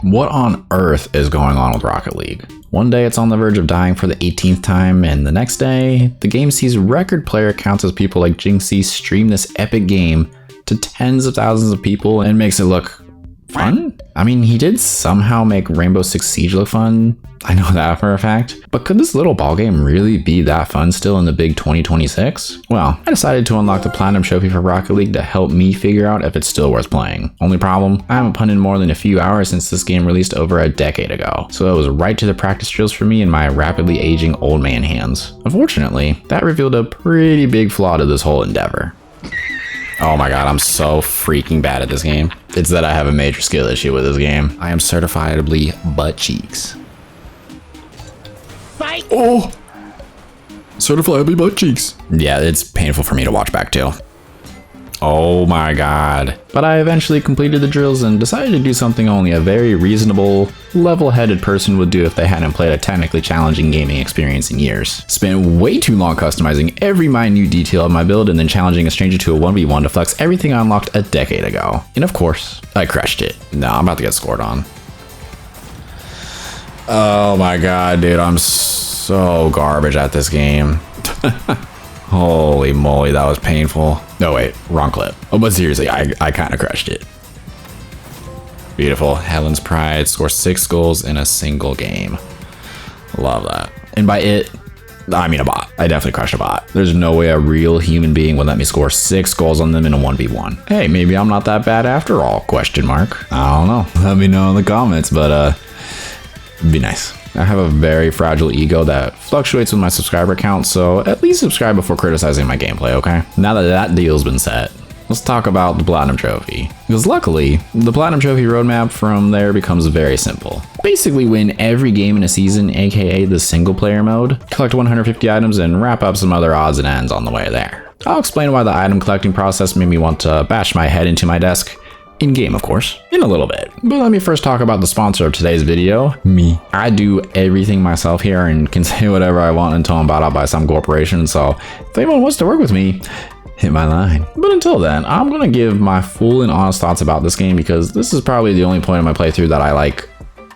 What on earth is going on with Rocket League? One day it's on the verge of dying for the 18th time, and the next day, the game sees record player counts as people like Jinxie stream this epic game to tens of thousands of people and makes it look fun? I mean, he did somehow make Rainbow Six Siege look fun. I know that for a fact. But could this little ball game really be that fun still in the big 2026? Well, I decided to unlock the Platinum Trophy for Rocket League to help me figure out if it's still worth playing. Only problem, I haven't put in more than a few hours since this game released over a decade ago. So it was right to the practice drills for me in my rapidly aging old man hands. Unfortunately, that revealed a pretty big flaw to this whole endeavor. Oh my god, I'm so freaking bad at this game. It's that I have a major skill issue with this game. I am certifiably butt cheeks. Fight! Oh! Certifiably butt cheeks. Yeah, it's painful for me to watch back too. Oh my god. But I eventually completed the drills and decided to do something only a very reasonable, level-headed person would do if they hadn't played a technically challenging gaming experience in years. Spent way too long customizing every minute detail of my build and then challenging a stranger to a 1v1 to flex everything I unlocked a decade ago. And of course, I crushed it. No, I'm about to get scored on. Oh my god, dude, I'm so garbage at this game. Holy moly, that was painful. No, wait, wrong clip. Oh, but seriously, I kind of crushed it. Beautiful. Helen's Pride scores 6 goals in a single game. Love that. And by it, I mean a bot. I definitely crushed a bot. There's no way a real human being would let me score 6 goals on them in a 1v1. Hey, maybe I'm not that bad after all, question mark. I don't know. Let me know in the comments, but be nice. I have a very fragile ego that fluctuates with my subscriber count, so at least subscribe before criticizing my gameplay, okay? Now that that deal's been set, let's talk about the Platinum Trophy. Because luckily, the Platinum Trophy roadmap from there becomes very simple. Basically win every game in a season, aka the single player mode, collect 150 items, and wrap up some other odds and ends on the way there. I'll explain why the item collecting process made me want to bash my head into my desk. In-game, of course, in a little bit. But let me first talk about the sponsor of today's video, me. I do everything myself here and can say whatever I want until I'm bought out by some corporation, so if anyone wants to work with me, hit my line. But until then, I'm gonna give my full and honest thoughts about this game because this is probably the only point in my playthrough that I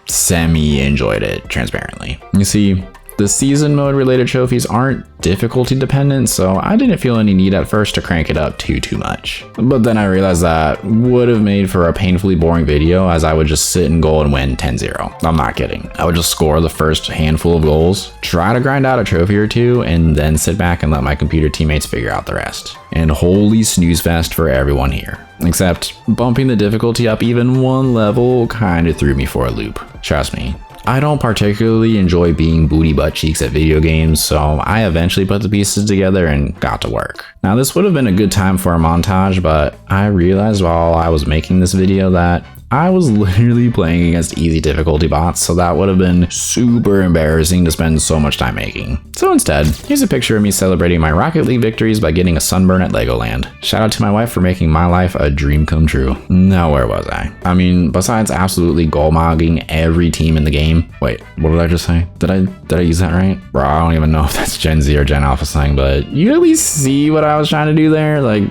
semi-enjoyed it transparently. You see, the season mode related trophies aren't difficulty dependent, so I didn't feel any need at first to crank it up too much. But then I realized that would have made for a painfully boring video as I would just sit in goal and win 10-0. I'm not kidding. I would just score the first handful of goals, try to grind out a trophy or two, and then sit back and let my computer teammates figure out the rest. And holy snooze fest for everyone here. Except bumping the difficulty up even one level kinda threw me for a loop. Trust me. I don't particularly enjoy being booty butt cheeks at video games, so I eventually put the pieces together and got to work. Now this would have been a good time for a montage, but I realized while I was making this video that I was literally playing against easy difficulty bots, so that would have been super embarrassing to spend so much time making. So instead, here's a picture of me celebrating my Rocket League victories by getting a sunburn at Legoland. Shout out to my wife for making my life a dream come true. Now where was I? I mean, besides absolutely goal-mogging every team in the game. Wait, what did I just say? Did I use that right? Bro, I don't even know if that's Gen Z or Gen Alpha slang, but you at least see what I was trying to do there? Like,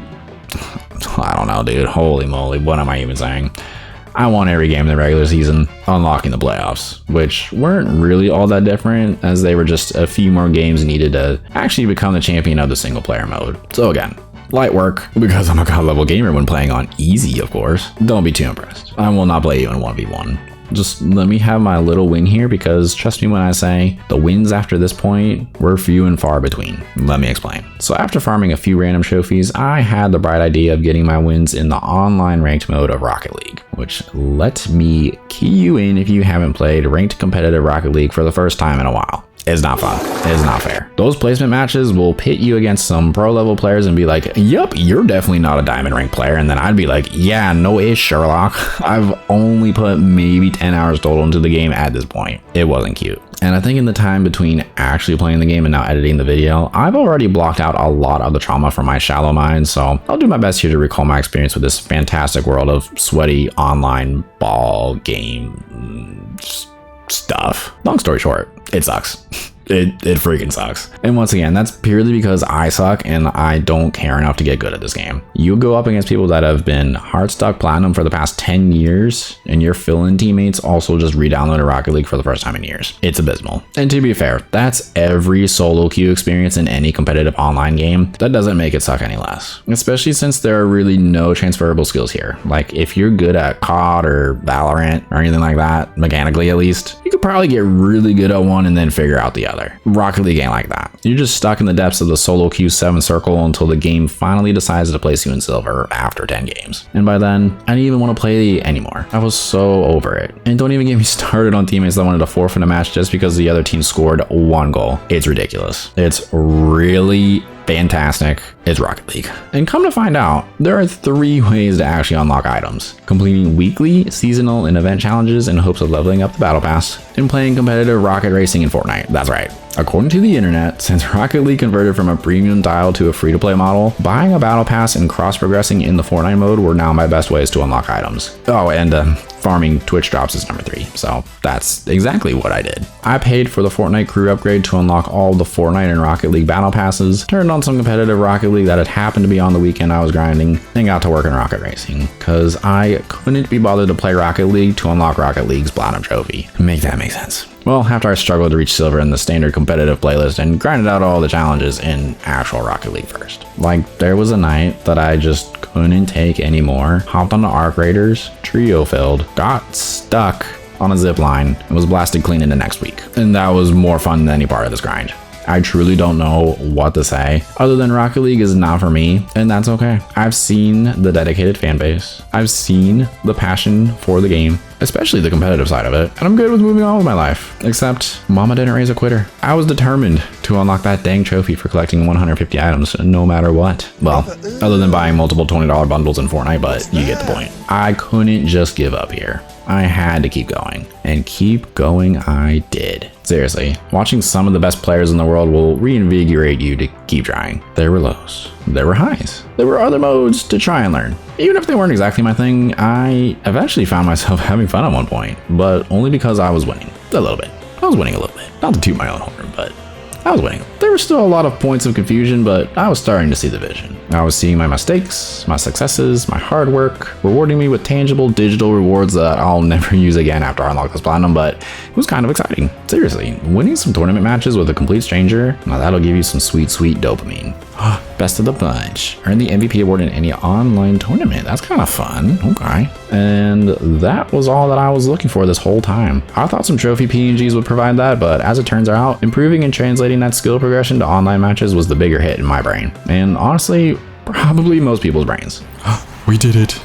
I don't know, dude. Holy moly, what am I even saying? I won every game in the regular season, unlocking the playoffs, which weren't really all that different as they were just a few more games needed to actually become the champion of the single player mode. So again, light work, because I'm a god level gamer when playing on easy, of course. Don't be too impressed. I will not play you in 1v1. Just let me have my little win here because trust me when I say the wins after this point were few and far between. Let me explain. So after farming a few random trophies, I had the bright idea of getting my wins in the online ranked mode of Rocket League, which let me key you in if you haven't played ranked competitive Rocket League for the first time in a while. It's not fun. It's not fair. Those placement matches will pit you against some pro level players and be like, yup, you're definitely not a diamond rank player. And then I'd be like, yeah, no ish, Sherlock. I've only put maybe 10 hours total into the game at this point. It wasn't cute. And I think in the time between actually playing the game and now editing the video, I've already blocked out a lot of the trauma from my shallow mind. So I'll do my best here to recall my experience with this fantastic world of sweaty online ball game stuff. Long story short, it sucks. It freaking sucks. And once again, that's purely because I suck and I don't care enough to get good at this game. You go up against people that have been hard stuck platinum for the past 10 years, and your fill-in teammates also just re-downloaded Rocket League for the first time in years. It's abysmal. And to be fair, that's every solo queue experience in any competitive online game. That doesn't make it suck any less, especially since there are really no transferable skills here. Like if you're good at COD or Valorant or anything like that, mechanically at least, you could probably get really good at one and then figure out the other. Rocket League ain't like that. You're just stuck in the depths of the solo queue 7 circle until the game finally decides to place you in silver after 10 games. And by then, I didn't even want to play anymore. I was so over it. And don't even get me started on teammates that wanted to forfeit a match just because the other team scored 1 goal. It's ridiculous. It's really fantastic. It's Rocket League. And come to find out, there are 3 ways to actually unlock items: completing weekly, seasonal, and event challenges in hopes of leveling up the battle pass, and playing competitive rocket racing in Fortnite. That's right. According to the internet, since Rocket League converted from a premium dial to a free-to-play model, buying a battle pass and cross-progressing in the Fortnite mode were now my best ways to unlock items. Oh, and farming Twitch drops is number 3, so that's exactly what I did. I paid for the Fortnite crew upgrade to unlock all the Fortnite and Rocket League battle passes, turned on some competitive Rocket League that had happened to be on the weekend I was grinding, and got to work in rocket racing, cause I couldn't be bothered to play Rocket League to unlock Rocket League's platinum trophy. Make that make sense. Well, after I struggled to reach silver in the standard competitive playlist and grinded out all the challenges in actual Rocket League first. Like, there was a night that I just couldn't take anymore, hopped on the Arc Raiders, trio filled, got stuck on a zip line, and was blasted clean into next week. And that was more fun than any part of this grind. I truly don't know what to say other than Rocket League is not for me, and that's okay. I've seen the dedicated fan base. I've seen the passion for the game, especially the competitive side of it, and I'm good with moving on with my life. Except, mama didn't raise a quitter. I was determined to unlock that dang trophy for collecting 150 items no matter what. Well, other than buying multiple $20 bundles in Fortnite, but you get the point. I couldn't just give up here. I had to keep going, and keep going I did. Seriously, watching some of the best players in the world will reinvigorate you to keep trying. There were lows, there were highs, there were other modes to try and learn. Even if they weren't exactly my thing, I eventually found myself having fun at one point, but only because I was winning. A little bit. I was winning a little bit. Not to toot my own horn, but I was winning. There were still a lot of points of confusion, but I was starting to see the vision. I was seeing my mistakes, my successes, my hard work, rewarding me with tangible digital rewards that I'll never use again after I unlock this platinum, but it was kind of exciting. Seriously, winning some tournament matches with a complete stranger, now that'll give you some sweet, sweet dopamine. Best of the bunch. Earn the MVP award in any online tournament. That's kind of fun. Okay. And that was all that I was looking for this whole time. I thought some trophy PNGs would provide that, but as it turns out, improving and translating that skill progression to online matches was the bigger hit in my brain. And honestly, probably most people's brains. We did it.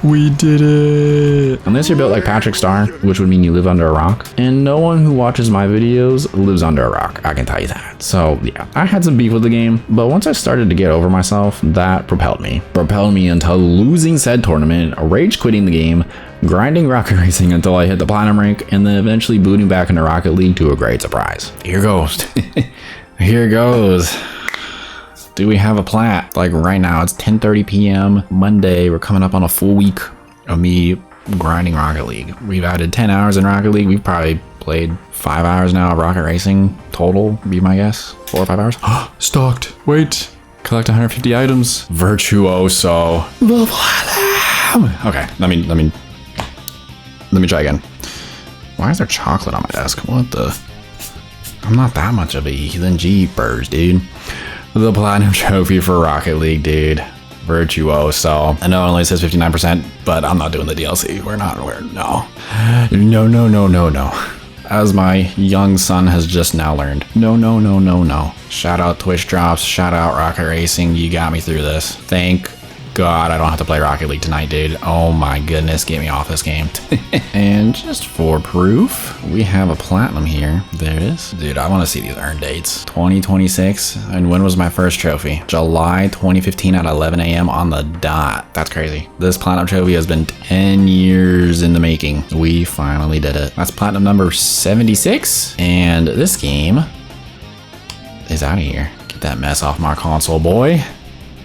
We did it. Unless you're built like Patrick Star, which would mean you live under a rock. And no one who watches my videos lives under a rock, I can tell you that. So yeah, I had some beef with the game, but once I started to get over myself, that propelled me. Propelled me until losing said tournament, rage quitting the game, grinding rocket racing until I hit the platinum rank, and then eventually booting back into Rocket League to a great surprise. Here goes. Here goes. Do we have a plat? Like right now, it's 10:30 p.m. Monday. We're coming up on a full week of me grinding Rocket League. We've added 10 hours in Rocket League. We've probably played 5 hours now of Rocket Racing total, be my guess. 4 or 5 hours. Stocked. Wait. Collect 150 items. Virtuoso. The platinum. Okay, let me try again. Why is there chocolate on my desk? What the? I'm not that much of a heathen. Jeepers, dude. The platinum trophy for Rocket League, dude. Virtuoso. I know it only says 59%, but I'm not doing the DLC. No. As my young son has just now learned. No. Shout out Twitch drops. Shout out Rocket Racing. You got me through this. Thank God I don't have to play Rocket League tonight, dude. Oh my goodness, get me off this game. And just for proof, we have a platinum here. There it is. Dude, I want to see these earn dates. 2026. And when was my first trophy? July 2015 at 11 a.m. on the dot. That's crazy. This platinum trophy has been 10 years in the making. We finally did it. That's platinum number 76. And this game is out of here. Get that mess off my console, boy.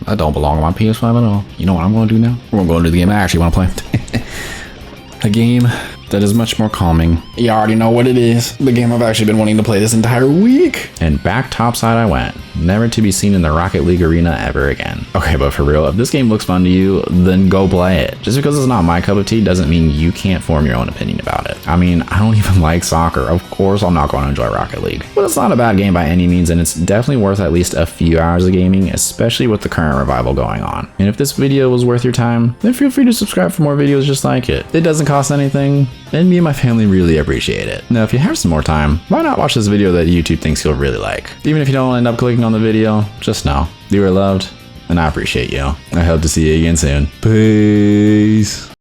That don't belong on my PS5 at all. You know what I'm going to do now? We're going to go into the game I actually want to play. A game that is much more calming. You already know what it is. The game I've actually been wanting to play this entire week. And back topside I went, never to be seen in the Rocket League arena ever again. Okay, but for real, if this game looks fun to you, then go play it. Just because it's not my cup of tea doesn't mean you can't form your own opinion about it. I mean, I don't even like soccer. Of course I'm not going to enjoy Rocket League. But it's not a bad game by any means, and it's definitely worth at least a few hours of gaming, especially with the current revival going on. And if this video was worth your time, then feel free to subscribe for more videos just like it. It doesn't cost anything, and me and my family really appreciate it. Now, if you have some more time, why not watch this video that YouTube thinks you'll really like? Even if you don't end up clicking on the video, just know you are loved, and I appreciate you. I hope to see you again soon. Peace.